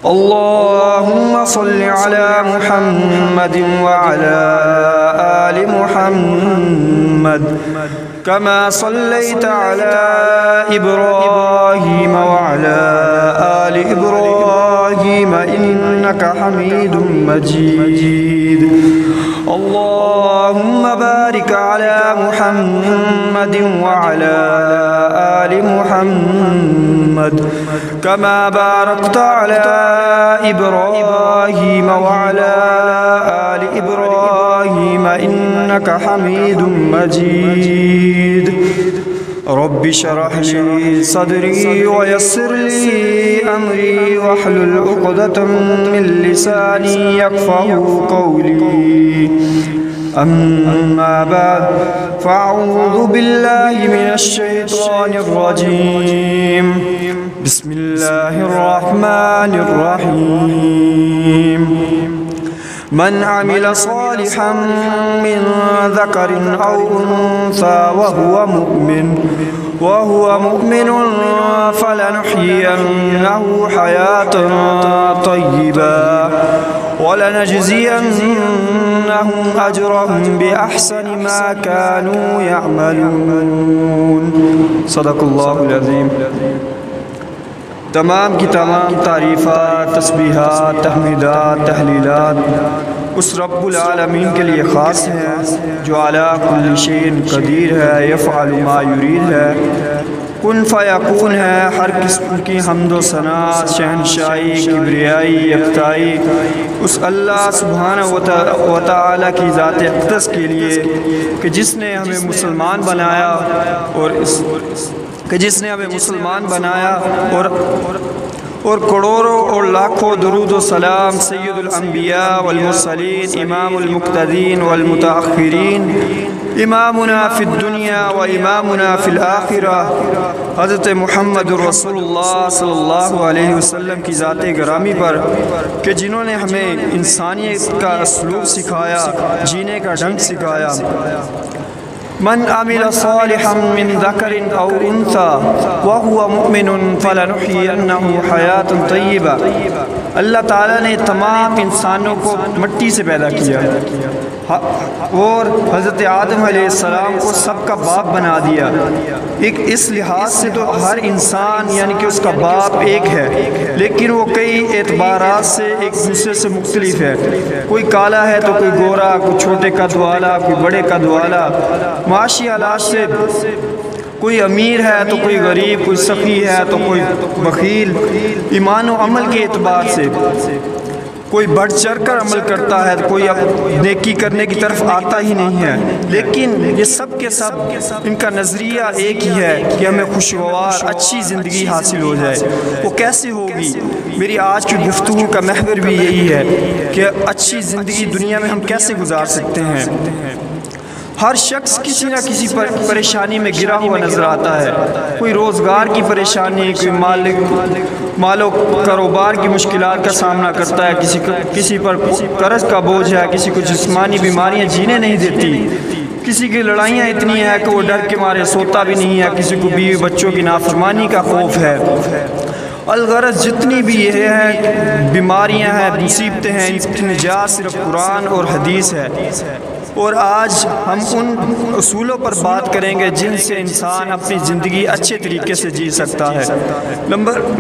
اللهم صل على محمد وعلى آل محمد كما صليت على إبراهيم وعلى آل إبراهيم إنك حميد مجيد اللهم بارك على محمد وعلى آل محمد كما باركت على إبراهيم وعلى آل إبراهيم إنك حميد مجيد رب اشرح لي صدري ويسر لي أمري واحلل عقدة من لساني يفقهوا قولي أما بعد فأعوذ بالله من الشيطان الرجيم بسم الله الرحمن الرحيم من عمل صالحا من ذكر أو أنثى وهو مؤمن فلنحيينه حياة طيبة ولنجزينهم أجرهم بأحسن ما كانوا يعملون صدق الله العظيم. تمام کی تمام تعریفات، تسبیحات، تحمیدات، تحلیلات اس رب العالمین کے لیے خاص ہیں جو علی کل شیء قدیر ہے، یفعل ما یرید ہے، کن فیکون ہے. ہر قسم کی حمد و ثنا، شہنشاہی، کبریائی، یکتائی اس اللہ سبحانہ و تعالی کی ذات اقدس کے لیے کہ جس نے ہمیں مسلمان بنایا اور کروڑوں اور لاکھوں درود و سلام سید الانبیاء والمرسلین، امام المقتدین والمتاخرین، امامنا فی الدنیا و امامنا فی الآخرہ حضرت محمد رسول اللہ صلی اللہ علیہ وسلم کی ذات گرامی پر کہ جنہوں نے ہمیں انسانیت کا اسلوب سکھایا، جینے کا ڈھنگ سکھایا. من عمل صالحا من ذکر او انثى وهو مؤمن فلنحيينه حیاة طیبہ. اللہ تعالیٰ نے تمام انسانوں کو مٹی سے پیدا کیا اور حضرت آدم علیہ السلام کو سب کا باپ بنا دیا. ایک اس لحاظ سے تو ہر انسان یعنی کہ اس کا باپ ایک ہے، لیکن وہ کئی اعتبارات سے ایک دوسرے سے مختلف ہے. کوئی کالا ہے تو کوئی گورا، کوئی چھوٹے قد والا، کوئی بڑے قد والا. معاشی حالات سے کوئی امیر ہے تو کوئی غریب، کوئی سخی ہے تو کوئی بخیل. ایمان و عمل کے اعتبار سے کوئی بڑھ چڑھ کر عمل کرتا ہے، کوئی اب نیکی کرنے کی طرف آتا ہی نہیں ہے. لیکن یہ سب کے سب ان کا نظریہ ایک ہی ہے کہ ہمیں خوشگوار اچھی زندگی حاصل ہو جائے. وہ کیسے ہوگی؟ میری آج کی گفتگو کا محور بھی یہی ہے کہ اچھی زندگی دنیا میں ہم کیسے گزار سکتے ہیں. ہر شخص کسی نہ کسی پریشانی میں گرا ہوا نظر آتا ہے. کوئی روزگار کی پریشانی، کوئی مال و کاروبار کی مشکلات کا سامنا کرتا ہے، کسی پر قرض کا بوجھ ہے، کسی کو جسمانی بیماریاں جینے نہیں دیتی، کسی کی لڑائیاں اتنی ہیں کہ وہ ڈر کے مارے سوتا بھی نہیں ہے، کسی کو بیوی بچوں کی نافرمانی کا خوف ہے. الغرض جتنی بھی یہ ہیں بیماریاں ہیں، مصیبتیں ہیں، ان کی نجات صرف قرآن اور حدیث ہے. اور آج ہم ان اصولوں پر بات کریں گے جن سے انسان اپنی زندگی اچھے طریقے سے جی سکتا ہے.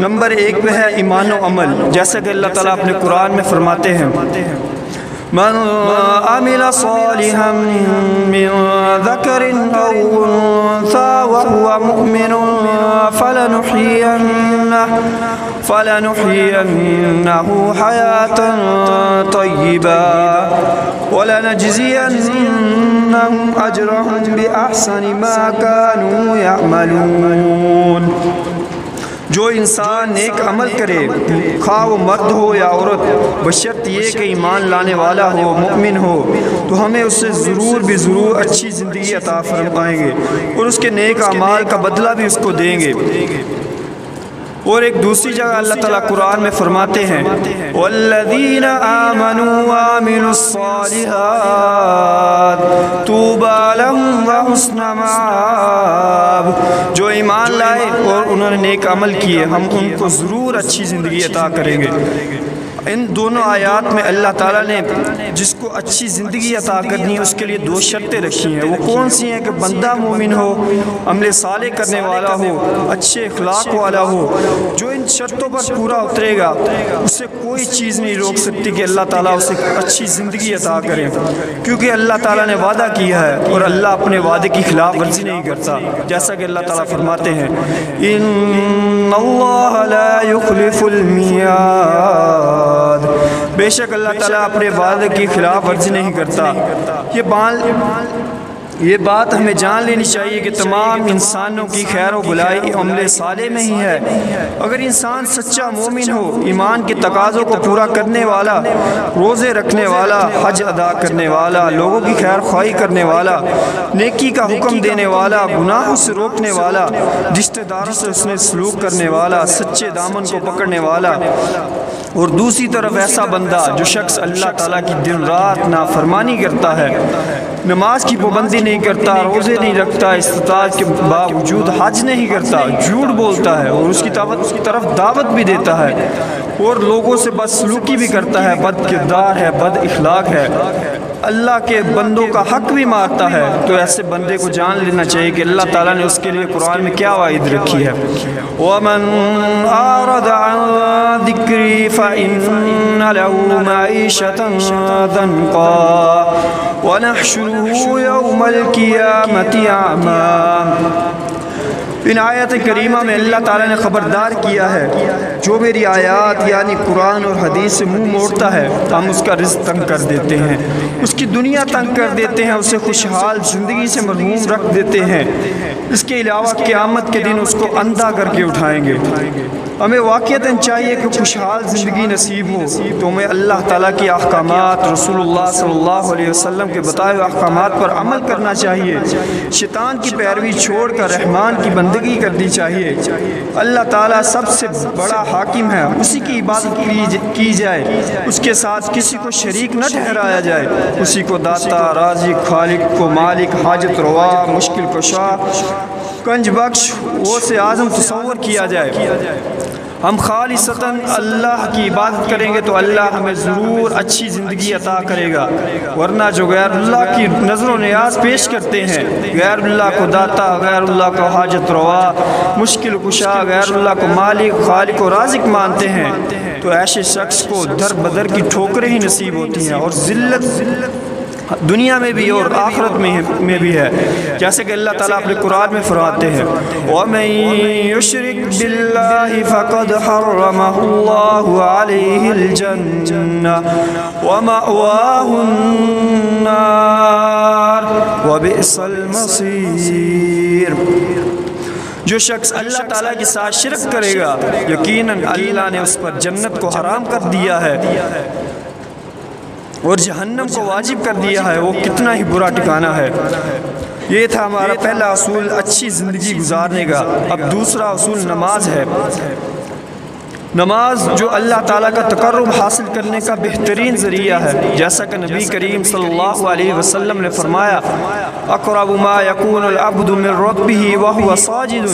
نمبر ایک پہ ہے ایمان و عمل. جیسا کہ اللہ تعالیٰ اپنے قرآن میں فرماتے ہیں من عمل صالحا من ذکر او انثى وهو مؤمن فلنحيينه حياة طيبة ولنجزينهم أجرهم بأحسن ما كانوا يعملون. جو انسان نیک عمل کرے، خواہ وہ مرد ہو یا عورت، بشرط یہ کہ ایمان لانے والا ہو، مؤمن ہو، تو ہمیں اس سے ضرور بھی ضرور اچھی زندگی عطا فرمائیں گے اور اس کے نیک اعمال کا بدلہ بھی اس کو دیں گے. اور ایک دوسری جگہ اللہ تعالیٰ قرآن میں فرماتے ہیں والذین آمنوا وعملوا الصالحات طوبی لہم وحسن مآب. جو ایمان لائے اور انہوں انہوں نے نیک عمل کیے ہم ان کو ضرور اچھی زندگی عطا کریں گے۔ ان دونوں آیات میں اللہ تعالیٰ نے جس کو اچھی زندگی عطا کرنی ہے اس کے لیے دو شرطیں رکھی ہیں۔ وہ کون سی ہیں؟ کہ بندہ مومن ہو، عمل صالح کرنے والا ہو، اچھے اخلاق والا ہو۔ جو ان شرطوں پر پورا اترے گا اسے کوئی چیز نہیں روک سکتی کہ اللہ تعالیٰ اسے اچھی زندگی عطا کرے، کیونکہ اللہ تعالیٰ نے وعدہ کیا ہے اور اللہ اپنے وعدے کی خلاف ورزی نہیں کرتا۔ جیسا کہ اللہ تعالیٰ فرماتے ہیں ان اللہ لا یخلف المیعاد، بے شک اللہ تعالیٰ اپنے وعدے کی خلاف ورزی نہیں کرتا۔ یہ بات ہمیں جان لینی چاہیے کہ تمام انسانوں کی خیر و بھلائی عمل صالح میں ہی ہے۔ اگر انسان سچا مومن ہو، ایمان کے تقاضوں کو پورا کرنے والا، روزے رکھنے والا، حج ادا کرنے والا، لوگوں کی خیر خواہی کرنے والا، نیکی کا حکم دینے والا، گناہوں سے روکنے والا، رشتہ داروں سے حسن سلوک کرنے والا، سچے دامن کو پکڑنے والا، اور دوسری طرف ایسا بندہ جو شخص اللہ تعالیٰ کی دن رات نافرمانی کرتا ہے، نماز کی پابندی نہیں کرتا، روزے نہیں رکھتا، استطاعت کے باوجود حج نہیں کرتا، جھوٹ بولتا ہے اور اس کی طرف دعوت بھی دیتا ہے، اور لوگوں سے بدسلوکی بھی کرتا ہے، بد کردار ہے، بد اخلاق ہے، اللہ کے بندوں کا حق بھی مارتا ہے، تو ایسے بندے کو جان لینا چاہیے کہ اللہ تعالیٰ نے اس کے لیے قرآن میں کیا وعید رکھی ہے۔ وَمَنْ أَعْرَضَ عَنْ ذِكْرِي فَإِنَّ لَهُ مَعِيشَةً ضَنْكًا وَنَحْشُرُهُ يَوْمَ الْقِيَامَةِ أَعْمَىٰ۔ ان آیت کریمہ میں اللہ تعالیٰ نے خبردار کیا ہے جو میری آیات یعنی قرآن اور حدیث سے منہ موڑتا ہے ہم اس کا رزق تنگ کر دیتے ہیں، اس کی دنیا تنگ کر دیتے ہیں، اسے خوشحال زندگی سے محروم رکھ دیتے ہیں، اس کے علاوہ قیامت کے دن اس کو اندھا کر کے اٹھائیں گے۔ ہمیں واقعتاً چاہیے کہ خوشحال زندگی نصیب ہو تو ہمیں اللہ تعالیٰ کی احکامات، رسول اللہ صلی اللہ علیہ وسلم کے بتائے ہوئے احکامات پر عمل کرنا چاہیے، شیطان کی پیروی چھوڑ کر رحمان کی بندگی کرنی چاہیے۔ اللہ تعالیٰ سب سے بڑا حاکم ہے، اسی کی عبادت کی جائے، اس کے ساتھ کسی کو شریک نہ ٹھہرایا جائے، اسی کو داتا، رازق، خالق کو مالک، حاجت روا، مشکل کشا، کنج بخش، وہ سے اعظم تصور کیا جائے۔ ہم خالصتاً اللہ کی عبادت کریں گے تو اللہ ہمیں ضرور اچھی زندگی عطا کرے گا، ورنہ جو غیر اللہ کی نظر و نیاز پیش کرتے ہیں، غیر اللہ کو داتا، غیر اللہ کو حاجت روا، مشکل کشا، غیر اللہ کو مالک، خالق و رازق مانتے ہیں، تو ایسے شخص کو در بدر کی ٹھوکریں ہی نصیب ہوتی ہیں اور ذلت دنیا میں بھی اور آخرت میں بھی ہے، جیسے کہ اللہ تعالیٰ اپنے قرآن میں فرماتے ہیں وَمَن يُشْرِكْ بِاللَّهِ فَقَدْ حَرَّمَهُ اللَّهُ عَلَيْهِ الْجَنَّةَ وَمَأْوَاهُ النَّارُ وَبِئْسَ الْمَصِيرُ۔ جو شخص اللہ تعالیٰ کے ساتھ شرک کرے گا یقیناً اللہ نے اس پر جنت کو حرام کر دیا ہے اور جہنم کو واجب کر دیا ہے، وہ کتنا ہی برا ٹھکانہ ہے۔ یہ تھا ہمارا پہلا اصول اچھی زندگی گزارنے کا۔ اب دوسرا اصول نماز ہے۔ نماز جو اللہ تعالیٰ کا تقرب حاصل کرنے کا بہترین ذریعہ ہے، جیسا کہ نبی کریم صلی اللہ علیہ وسلم نے فرمایا اقرب ما یکون العبد من ربہ وہو ساجد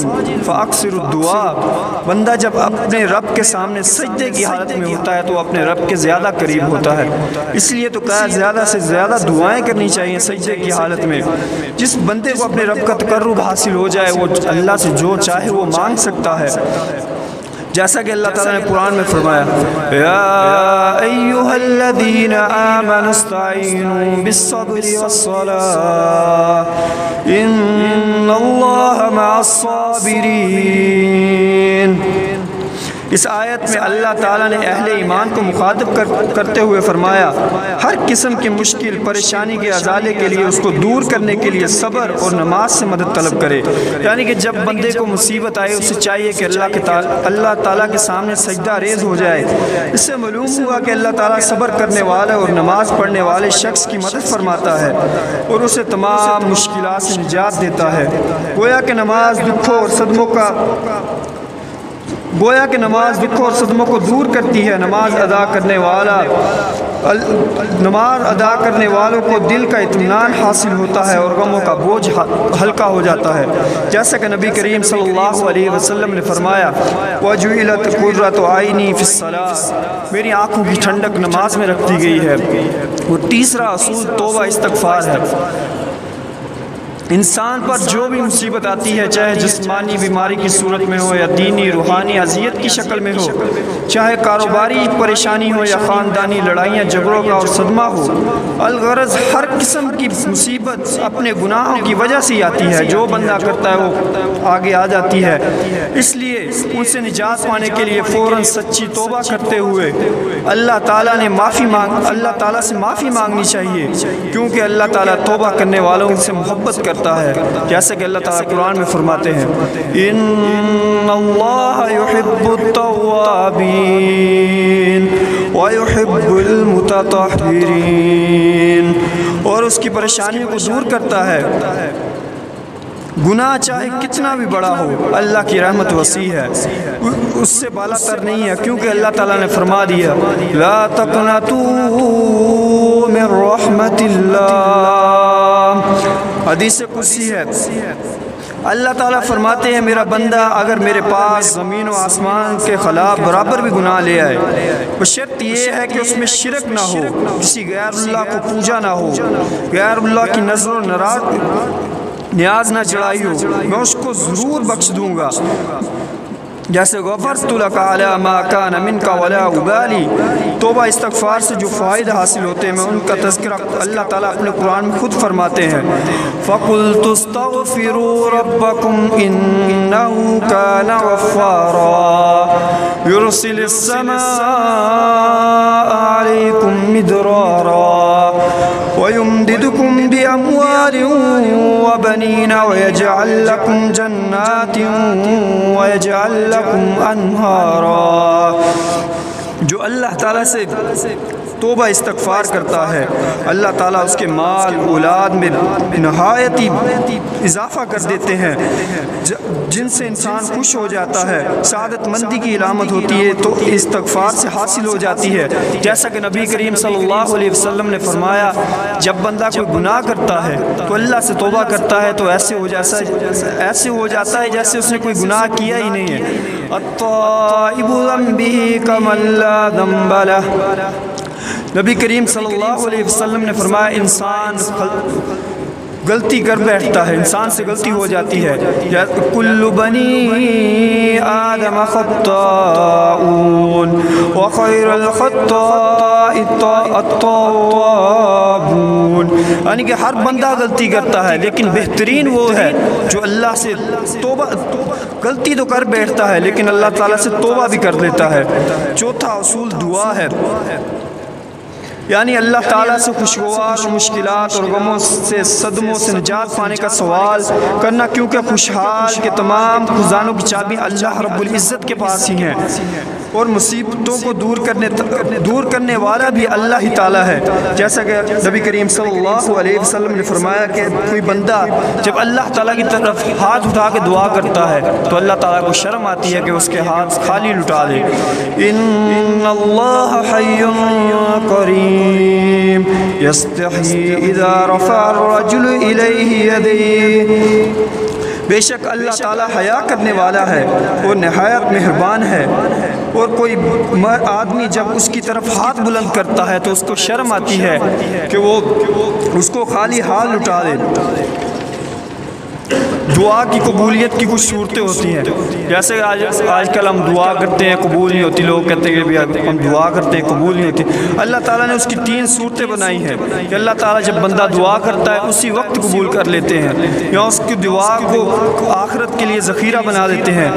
فاکثر الدعاء۔ بندہ جب اپنے رب کے سامنے سجدے کی حالت میں ہوتا ہے تو اپنے رب کے زیادہ قریب ہوتا ہے، اس لیے تو کہا زیادہ سے زیادہ دعائیں کرنی چاہیے سجدے کی حالت میں۔ جس بندے کو اپنے رب کا تقرب حاصل ہو جائے وہ اللہ سے جو چاہے وہ مانگ سکتا ہے، جیسا کہ اللہ تعالیٰ نے قرآن میں فرمایا یا ایھا الذین آمنوا استعینوا بالصبر والصلاۃ ان اللہ مع الصابرین۔ اس آیت میں اللہ تعالیٰ نے اہل ایمان کو مخاطب کرتے ہوئے فرمایا ہر قسم کی مشکل پریشانی کے ازالے کے لیے اس کو دور کرنے کے لیے صبر اور نماز سے مدد طلب کرے، یعنی کہ جب بندے کو مصیبت آئے اسے چاہیے کہ اللہ تعالیٰ کے سامنے سجدہ ریز ہو جائے۔ اس سے معلوم ہوا کہ اللہ تعالیٰ صبر کرنے والے اور نماز پڑھنے والے شخص کی مدد فرماتا ہے اور اسے تمام مشکلات سے نجات دیتا ہے۔ گویا کہ نماز دکھوں اور صدموں کو دور کرتی ہے۔ نماز ادا کرنے والا نماز ادا کرنے والوں کو دل کا اطمینان حاصل ہوتا ہے اور غموں کا بوجھ ہلکا ہو جاتا ہے، جیسا کہ نبی کریم صلی اللہ علیہ وسلم نے فرمایا وَجُعِلَتْ قُرَّةُ عَيْنِي فِي الصَّلَاةِ، میری آنکھوں کی ٹھنڈک نماز میں رکھ دی گئی ہے۔ وہ تیسرا اصول توبہ استغفار ہے۔ انسان پر جو بھی مصیبت آتی ہے، چاہے جسمانی بیماری کی صورت میں ہو یا دینی روحانی اذیت کی شکل میں ہو، چاہے کاروباری پریشانی ہو یا خاندانی لڑائیاں جھگڑوں کا اور صدمہ ہو، الغرض ہر قسم کی مصیبت اپنے گناہوں کی وجہ سے آتی ہے، جو بندہ کرتا ہے وہ آگے آ جاتی ہے۔ اس لیے ان سے نجات پانے کے لیے فوراً سچی توبہ کرتے ہوئے اللہ تعالیٰ سے معافی مانگنی چاہیے، کیونکہ اللہ تعالیٰ توبہ کرنے والوں سے محبت کرتا ہے، جیسا کہ اللہ تعالیٰ قرآن میں فرماتے ہیں ان اللہ یحب التوابین ویحب المتطہرین، اور اس کی پریشانیوں کو دور کرتا ہے۔ گناہ چاہے کتنا بھی بڑا ہو، اللہ کی رحمت وسیع ہے، اس سے بالا تر نہیں ہے، کیونکہ اللہ تعالیٰ نے فرما دیا لا تقنطوا من رحمت اللہ، حدیث قدسی ہے۔ اللہ تعالیٰ فرماتے ہیں میرا بندہ اگر میرے پاس زمین و آسمان کے خلاف برابر بھی گناہ لے آئے، شرط یہ ہے کہ اس میں شرک نہ ہو، کسی غیر اللہ کو پوجا نہ ہو، غیر اللہ کی نظر و نیاز نہ چڑھائی ہو، میں اس کو ضرور بخش دوں گا، جیسے غفرت لک علی ما کان منک ولا ابالی۔ توبہ استغفار سے جو فائدہ حاصل ہوتے ہیں میں ان کا تذکرہ اللہ تعالیٰ اپنے قرآن میں خود فرماتے ہیں فَقُلْتُ اسْتَغْفِرُوا رَبَّكُمْ إِنَّهُ كَانَ غَفَّارًا يُرْسِلِ السَّمَاءَ عَلَيْكُمْ مِدْرَارًا وَيُمْدِدْكُمْ بِأَمْوَالٍ وَبَنِينَ وَيَجْعَلْ لَكُمْ جَنَّاتٍ وَيَجْعَلْ لَكُمْ أَنْهَارًا۔ جو اللہ تعالیٰ سے توبہ استغفار کرتا ہے، اللہ تعالیٰ اس کے مال اولاد میں نہایت ہی اضافہ کر دیتے ہیں، جن سے انسان خوش ہو جاتا ہے، سعادت مندی کی علامت ہوتی ہے تو استغفار سے حاصل ہو جاتی ہے، جیسا کہ نبی کریم صلی اللہ علیہ وسلم نے فرمایا جب بندہ کوئی گناہ کرتا ہے تو اللہ سے توبہ کرتا ہے تو ایسے ہو جاتا ہے جیسے اس نے کوئی گناہ کیا ہی نہیں ہے۔ الطائب ذنبہ کمن لا ذنب لہ، نبی کریم صلی اللہ علیہ وسلم نے فرمایا انسان غلطی کر بیٹھتا ہے، انسان سے غلطی ہو جاتی ہے، کل بنی آدم خطاؤون وخیر الخطاء التوابون، یعنی کہ ہر بندہ غلطی کرتا ہے لیکن بہترین وہ ہے جو اللہ سے توبہ، غلطی تو کر بیٹھتا ہے لیکن اللہ تعالیٰ سے توبہ بھی کر لیتا ہے۔ چوتھا اصول دعا ہے، یعنی اللہ تعالیٰ سے خوشگوار مشکلات اور غموں سے صدموں سے نجات پانے کا سوال کرنا، کیونکہ خوشحال کے تمام خزانوں کی چابی اللہ رب العزت کے پاس ہی ہیں اور مصیبتوں کو دور کرنے والا بھی اللہ ہی تعالیٰ ہے، جیسا کہ نبی کریم صلی اللہ علیہ وسلم نے فرمایا کہ کوئی بندہ جب اللہ تعالیٰ کی طرف ہاتھ اٹھا کے دعا کرتا ہے تو اللہ تعالیٰ کو شرم آتی ہے کہ اس کے ہاتھ خالی لٹا دے۔ ان اللہ حی قریب یستحیی اذا رفع الرجل الیہ یدیہ، بے شک اللہ تعالیٰ حیا کرنے والا ہے اور نہایت مہربان ہے، اور کوئی آدمی جب اس کی طرف ہاتھ بلند کرتا ہے تو اس کو شرم آتی ہے کہ وہ اس کو خالی ہاتھ لٹا دے۔ دعا کی قبولیت کی کچھ صورتیں ہوتی ہیں، جیسے آج کل ہم دعا کرتے ہیں قبول نہیں ہوتی، لوگ کہتے ہیں کہ ہم دعا کرتے ہیں قبول نہیں ہوتی۔ اللہ تعالیٰ نے اس کی 3 صورتیں بنائی ہیں کہ اللہ تعالیٰ جب بندہ دعا کرتا ہے اسی وقت قبول کر لیتے ہیں، یا اس کی دعا کو آخرت کے لیے ذخیرہ بنا دیتے ہیں۔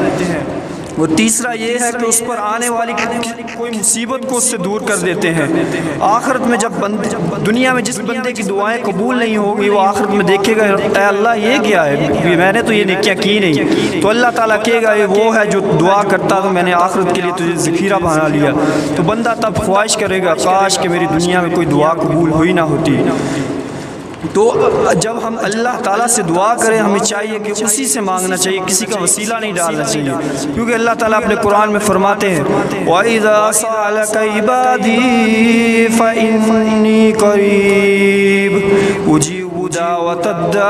وہ تیسرا یہ ہے کہ اس پر آنے والی کوئی مصیبت کو اس سے دور کر دیتے ہیں۔ آخرت میں جب دنیا میں جس بندے کی دعائیں قبول نہیں ہوگی وہ آخرت میں دیکھے گا اے اللہ یہ کیا ہے، میں نے تو یہ نیکیاں کی نہیں، تو اللہ تعالیٰ کہے گا یہ وہ ہے جو دعا کرتا تو میں نے آخرت کے لیے تجھے ذخیرہ بنا لیا، تو بندہ تب خواہش کرے گا کاش کہ میری دنیا میں کوئی دعا قبول ہوئی نہ ہوتی۔ تو جب ہم اللہ تعالیٰ سے دعا کریں ہمیں چاہیے کہ اسی سے مانگنا چاہیے، کسی کا وسیلہ نہیں ڈالنا چاہیے، کیونکہ اللہ تعالیٰ اپنے قرآن میں فرماتے ہیں وَإِذَا سَأَلَكَ عِبَادِي فَإِنِّي قَرِيبٌ أُجِيبُ دَعْوَةَ الدَّاعِ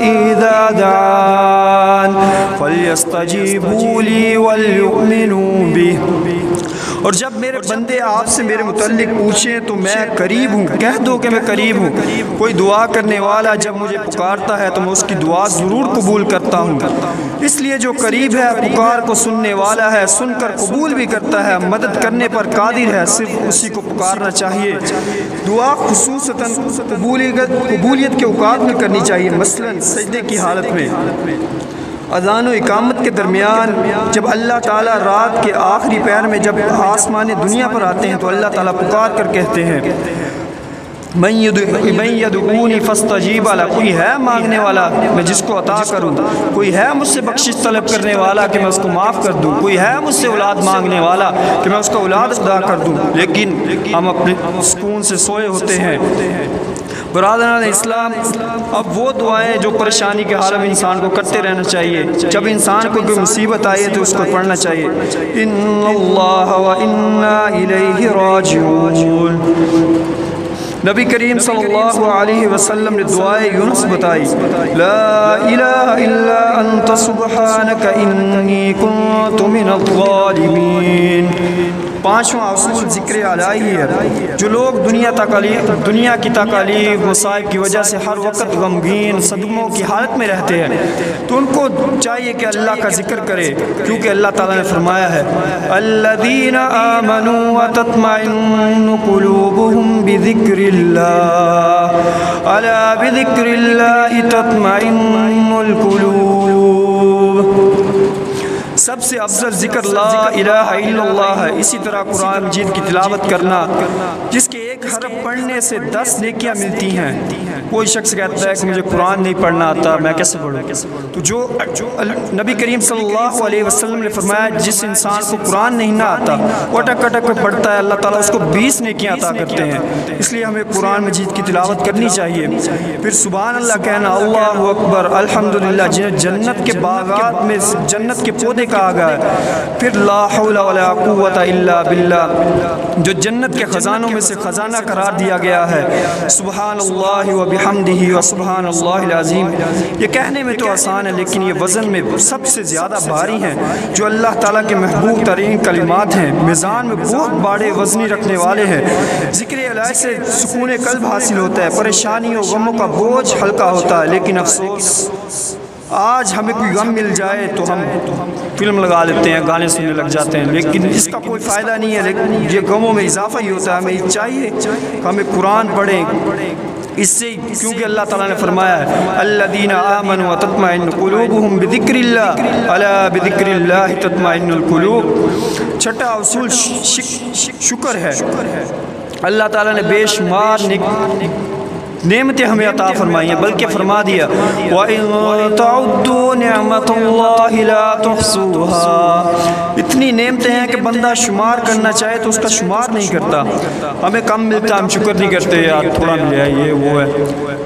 إِذَا دَعَانِ فَلْيَسْتَجِيبُوا لِي وَلْيُؤْمِنُوا بِي۔ اور جب میرے بندے آپ سے میرے متعلق پوچھیں تو میں قریب ہوں، کہہ دو کہ میں قریب ہوں۔ کوئی دعا کرنے والا جب مجھے پکارتا ہے تو میں اس کی دعا ضرور قبول کرتا ہوں، اس لیے جو قریب ہے پکار کو سننے والا ہے، سن کر قبول بھی کرتا ہے، مدد کرنے پر قادر ہے، صرف اسی کو پکارنا چاہیے۔ دعا خصوصاً قبولیت کے اوقات میں کرنی چاہیے، مثلاً سجدے کی حالت میں، اذان و اقامت کے درمیان، جب اللہ تعالیٰ رات کے آخری پہر میں جب آسمان دنیا پر آتے ہیں تو اللہ تعالیٰ پکار کر کہتے ہیں من یدعونی فاستجیب له، کوئی ہے مانگنے والا میں جس کو عطا کروں، کوئی ہے مجھ سے بخشش طلب کرنے والا کہ میں اس کو معاف کر دوں، کوئی ہے مجھ سے اولاد مانگنے والا کہ میں اس کا اولاد عطا کر دوں، لیکن ہم اپنے سکون سے سوئے ہوتے ہیں۔ برادران اسلام، اب وہ دعائیں جو پریشانی کے حال میں انسان کو کرتے رہنا چاہیے، جب انسان کو کوئی مصیبت آئے تو اس کو پڑھنا چاہیے ان اللہ و انا الیہ راجعون۔ نبی کریم صلی اللہ علیہ وسلم نے دعائے یونس بتائی، لا الہ الا انت سبحانک انی کنت من الظالمین۔ پانچواں اصول ذکر الہی ہے۔ جو لوگ دنیا کی تکالیف مصائب کی وجہ سے ہر وقت غمگین صدموں کی حالت میں رہتے ہیں تو ان کو چاہیے کہ اللہ کا ذکر کرے، کیونکہ اللہ تعالیٰ نے فرمایا ہے الذین آمنوا وتطمئن قلوبهم بذکر اللہ الا بذکر اللہ تطمئن القلوب۔ سب سے افضل ذکر لا الہ الا اللہ ہے۔ اسی طرح قرآن مجید کی تلاوت کرنا، جس کے ایک حرف پڑھنے سے 10 نیکیاں ملتی ہیں۔ کوئی شخص کہتا ہے کہ مجھے قرآن نہیں پڑھنا آتا، میں کیسے پڑھوں؟ تو جو نبی کریم صلی اللہ علیہ وسلم نے فرمایا جس انسان کو قرآن نہیں نہ آتا وہ اٹک اٹک کر پڑھتا ہے، اللہ تعالیٰ اس کو 20 نیکیاں عطا کرتے ہیں۔ اس لیے ہمیں قرآن مجید کی تلاوت کرنی چاہیے، پھر سبحان اللہ کہنا، اللہ اکبر، الحمدللہ، جنہیں جنت کے باغات میں جنت کے پودے کہا گیا ہے، پھر لا حول ولا قوت الا باللہ، جو جنت کے خزانوں میں سے خزانہ قرار دیا گیا ہے، سبحان اللہ وبحمدہ وسبحان اللہ العظیم۔ یہ کہنے میں تو آسان ہے لیکن یہ وزن میں سب سے زیادہ بھاری ہیں، جو اللہ تعالیٰ کے محبوب ترین کلمات ہیں، میزان میں بہت بڑے وزنی رکھنے والے ہیں۔ ذکر الہی سے سکون قلب حاصل ہوتا ہے، پریشانیوں غموں کا بوجھ ہلکا ہوتا ہے، لیکن افسوس آج ہمیں کوئی غم مل جائے تو ہم فلم لگا لیتے ہیں، گانے سننے لگ جاتے ہیں، لیکن اس کا کوئی فائدہ نہیں ہے، لیکن یہ غموں میں اضافہ ہی ہوتا ہے۔ ہمیں چاہیے کہ ہمیں قرآن پڑھیں اس سے، کیونکہ اللہ تعالیٰ نے فرمایا ہے الذین آمنوا وتطمئن قلوبهم بذکر اللہ الا بذکر اللہ تطمئن القلوب۔ چھٹا اصول شکر ہے۔ اللہ تعالیٰ نے بے شمار نعمتیں ہمیں عطا فرمائی ہیں، بلکہ فرما دیا وَإِن تَعُدُّوا نِعْمَةَ اللَّهِ لَا تُحْصُوهَا۔ اتنی نعمتیں ہیں کہ بندہ شمار کرنا چاہے تو اس کا شمار نہیں کرتا۔ ہمیں کم ملتا ہم شکر نہیں کرتے، یار تھوڑا ملیا یہ وہ ہے،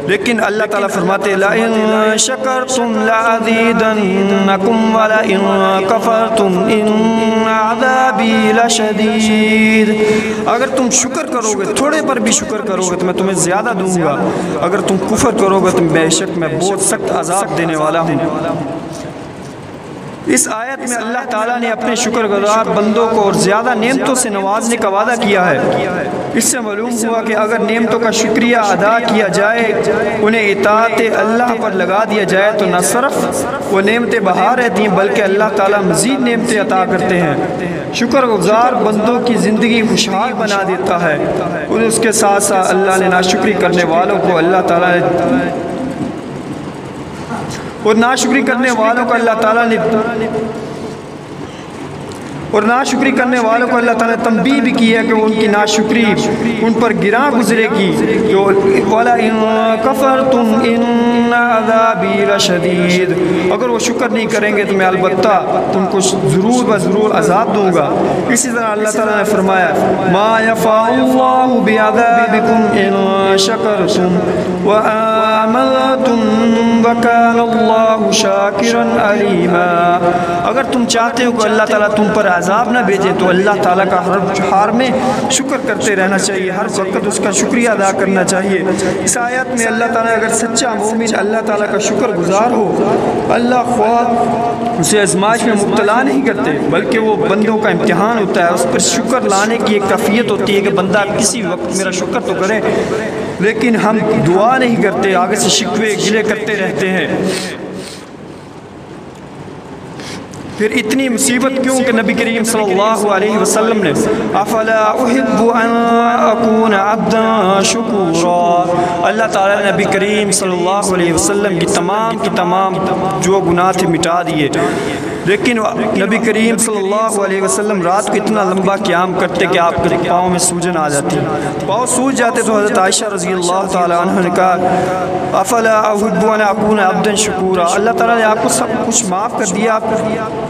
لیکن اللہ تعالیٰ فرماتے لَإِن شَكَرْتُمْ لَأَزِيدَنَّكُمْ وَلَإِن كَفَرْتُمْ إِنَّ عَذَابِي لَشَدِيدٌ۔ اگر تم شکر کرو گے، تھوڑے پر بھی شکر کرو گے تو میں تمہیں زیادہ دوں گا، اگر تم کفر کرو گے تو بے شک میں بہت سخت عذاب دینے والا ہوں۔ اس آیت میں اللہ تعالیٰ نے اپنے شکر گزار بندوں کو اور زیادہ نعمتوں سے نوازنے کا وعدہ کیا ہے۔ اس سے معلوم ہوا کہ اگر نعمتوں کا شکریہ ادا کیا جائے، انہیں اطاعت اللہ پر لگا دیا جائے تو نہ صرف وہ نعمتیں بہا رہتی ہیں بلکہ اللہ تعالیٰ مزید نعمتیں عطا کرتے ہیں۔ شکر گزار بندوں کی زندگی خوشحال بنا دیتا ہے، اور اس کے ساتھ ساتھ اللہ نے ناشکری کرنے والوں کو اللہ تعالیٰ نے اور ناشکری کرنے والوں کو اللہ تعالیٰ نے تنبیہ بھی کی ہے کہ وہ ان کی ناشکری ان پر گراں گزرے گی. وَلَئِن كَفَرْتُمْ إِنَّ عَذَابِي لَشَدِيدٌ. اگر وہ شکر نہیں کریں گے تو میں البتہ تم کو ضرور عذاب دوں گا. اسی طرح اللہ تعالیٰ نے فرمایا مَا يَفْعَلُ اللَّهُ بِعَذَابِكُمْ إِن شَكَرْتُمْ وَآمَنْتُمْ وَكَانَ اللَّهُ شَاكِرًا عَلِيمًا. اگر تم چاہتے ہو کہ اللہ تعالیٰ تم پر عذاب نہ بھیجے تو اللہ تعالیٰ کا ہر حال میں شکر کرتے رہنا چاہیے، ہر وقت اس کا شکریہ ادا کرنا چاہیے. اس آیت میں اللہ تعالیٰ اگر سچا مومن اللہ تعالیٰ کا شکر گزار ہو، اللہ خواہ اسے آزمائش میں مبتلا نہیں کرتے بلکہ وہ بندوں کا امتحان ہوتا ہے. اس پر شکر لانے کی ایک کیفیت ہوتی ہے کہ بندہ کسی وقت میرا شکر تو کرے، لیکن ہم دعا نہیں کرتے، آگے سے شکوے گلے کرتے رہتے ہیں. پھر اتنی مصیبت کیوں کہ نبی کریم صلی اللہ علیہ وسلم نے افلا احب ان اکون عبدا شکورا. اللہ تعالیٰ نے نبی کریم صلی اللہ علیہ وسلم کی تمام جو گناہ تھے مٹا دیے، لیکن نبی کریم صلی اللہ علیہ وسلم رات کو اتنا لمبا قیام کرتے کہ آپ کے پاؤں میں سوجن آ جاتی، پاؤں سوج جاتے. تو حضرت عائشہ رضی اللہ تعالی عنہ نے کہا افلا احب ان اکون عبدا شکورا. اللہ تعالیٰ نے آپ کو سب کچھ معاف کر دیا، آپ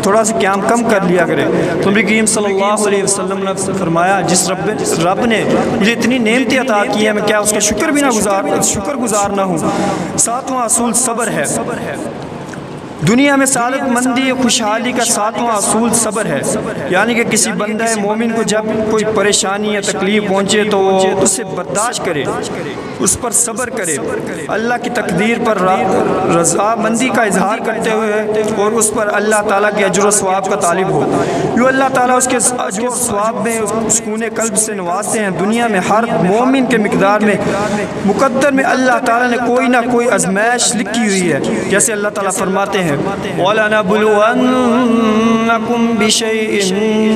تھوڑا سا قیام کم کر لیا کرے. تو نبی کریم صلی اللہ علیہ وسلم نے فرمایا جس رب نے مجھے اتنی نعمتیں عطا کی ہے میں کیا اس کا شکر گزار نہ ہوں. ساتواں اصول صبر ہے. دنیا میں سعادت مندی خوشحالی کا ساتواں اصول صبر ہے. یعنی کہ کسی بندہ مومن کو جب کوئی پریشانی یا تکلیف پہنچے تو وہ اسے برداشت کرے، اس پر صبر کرے، اللہ کی تقدیر پر رضا مندی کا اظہار کرتے ہوئے اور اس پر اللہ تعالیٰ کے اجر و ثواب کا طالب ہو. جو اللہ تعالیٰ اس کے اجر و ثواب میں سکون قلب سے نوازتے ہیں. دنیا میں ہر مومن کے مقدار میں مقدر میں اللہ تعالیٰ نے کوئی نہ کوئی آزمائش لکھی ہوئی ہے. جیسے اللہ تعالیٰ فرماتے ہیں وَلَنَبْلُوَنَّكُمْ بِشَيْءٍ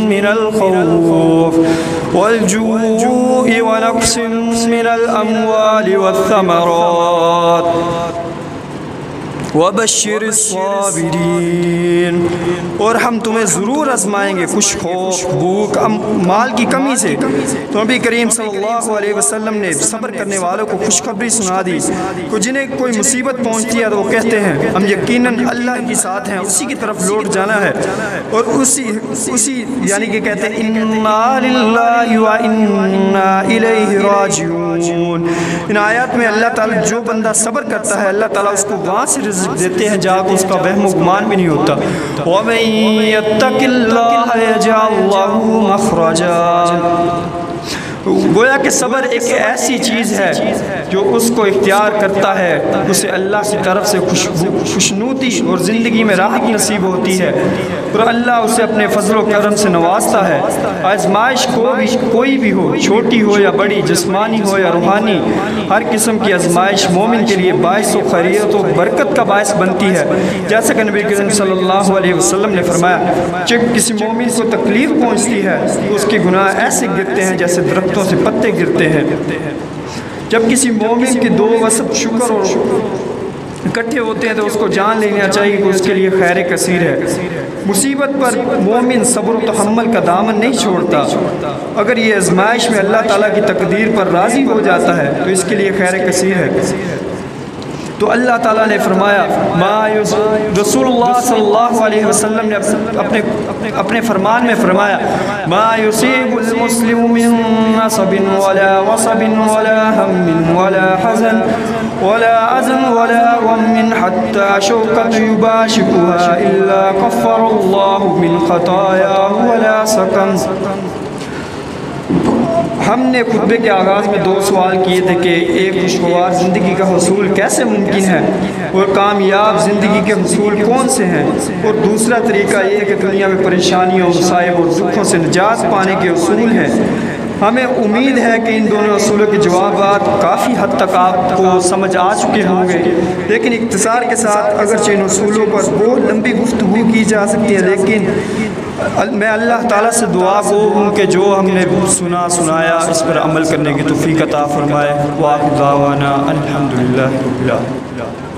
مِّنَ الْخَوْفِ وَالْجُوعِ وَنَقْصٍ مِّنَ الْأَمْوَالِ وَالثَّمَرَاتِ وَبَشِّرِ الصَّابِرِينَ. اور ہم تمہیں ضرور آزمائیں گے کچھ خوف، بھوک، مال کی کمی سے. تو نبی کریم صلی اللہ علیہ وسلم نے صبر کرنے والوں کو خوشخبری سنا دی کہ جنہیں کوئی مصیبت پہنچتی ہے تو وہ کہتے ہیں ہم یقیناً اللہ کے ساتھ ہیں، اسی کی طرف لوٹ جانا ہے. اور اسی یعنی کہ کہتے ہیں اِنَّا لِلَّهِ وَإِنَّا إِلَيْهِ رَاجِعُونَ. ان آیات میں اللہ تعالیٰ جو بندہ صبر کرتا ہے اللہ تعالیٰ اس کو وہاں سے رزق دیتے ہیں جہاں کو اس کا وہم و گمان بھی نہیں ہوتا. وَمَن يَتَّقِ اللَّهَ يَجْعَلْ لَهُ مَخْرَجًا. گویا کہ صبر ایک ایسی چیز ہے جو اس کو اختیار کرتا ہے اسے اللہ کی طرف سے خوشنودی اور زندگی میں راحت نصیب ہوتی ہے اور اللہ اسے اپنے فضل و کرم سے نوازتا ہے. آزمائش کوئی بھی ہو، چھوٹی ہو یا بڑی، جسمانی ہو یا روحانی، ہر قسم کی آزمائش مومن کے لیے باعث و خیریت و برکت کا باعث بنتی ہے. جیسا کہ نبی کریم صلی اللہ علیہ وسلم نے فرمایا جب کسی مومن کو تکلیف پہنچتی ہے تو اس کے گناہ ایسے گرتے ہیں جیسے درختوں سے پتے گرتے ہیں. جب کسی مومن کے دو وصف شکر اور اکٹھے ہوتے ہیں تو اس کو جان لینا چاہیے کہ اس کے لیے خیر کثیر ہے. مصیبت پر مومن صبر و تحمل کا دامن نہیں چھوڑتا. اگر یہ آزمائش میں اللہ تعالیٰ کی تقدیر پر راضی ہو جاتا ہے تو اس کے لیے خیر کثیر ہے. تو اللہ تعالیٰ نے فرمایا رسول اللہ صلی اللہ علیہ وسلم نے اپنے فرمان میں فرمایا ما یصیب المسلم من نصب ولا وصب ولا هم ولا حزن ولا عزن ولا غم حتى شوكة يباشرها إلا كفر الله من خطاياه ولا سكن. ہم نے خطبے کے آغاز میں دو سوال کیے تھے کہ ایک خوشگوار زندگی کا حصول کیسے ممکن ہے اور کامیاب زندگی کے حصول کون سے ہیں، اور دوسرا طریقہ یہ ہے کہ دنیا میں پریشانیوں، مصائب اور دکھوں سے نجات پانے کے اصول ہیں. ہمیں امید ہے کہ ان دونوں اصولوں کے جوابات کافی حد تک آپ کو سمجھ آ چکے ہوں گے، لیکن اختصار کے ساتھ اگرچہ ان اصولوں پر بہت لمبی گفتگو کی جا سکتی ہے، لیکن میں اللہ تعالیٰ سے دعا گو ہوں کہ جو ہم نے سنایا اس پر عمل کرنے کی توفیق عطا فرمائے. وآخر دعوانا الحمدللہ رب العالمین.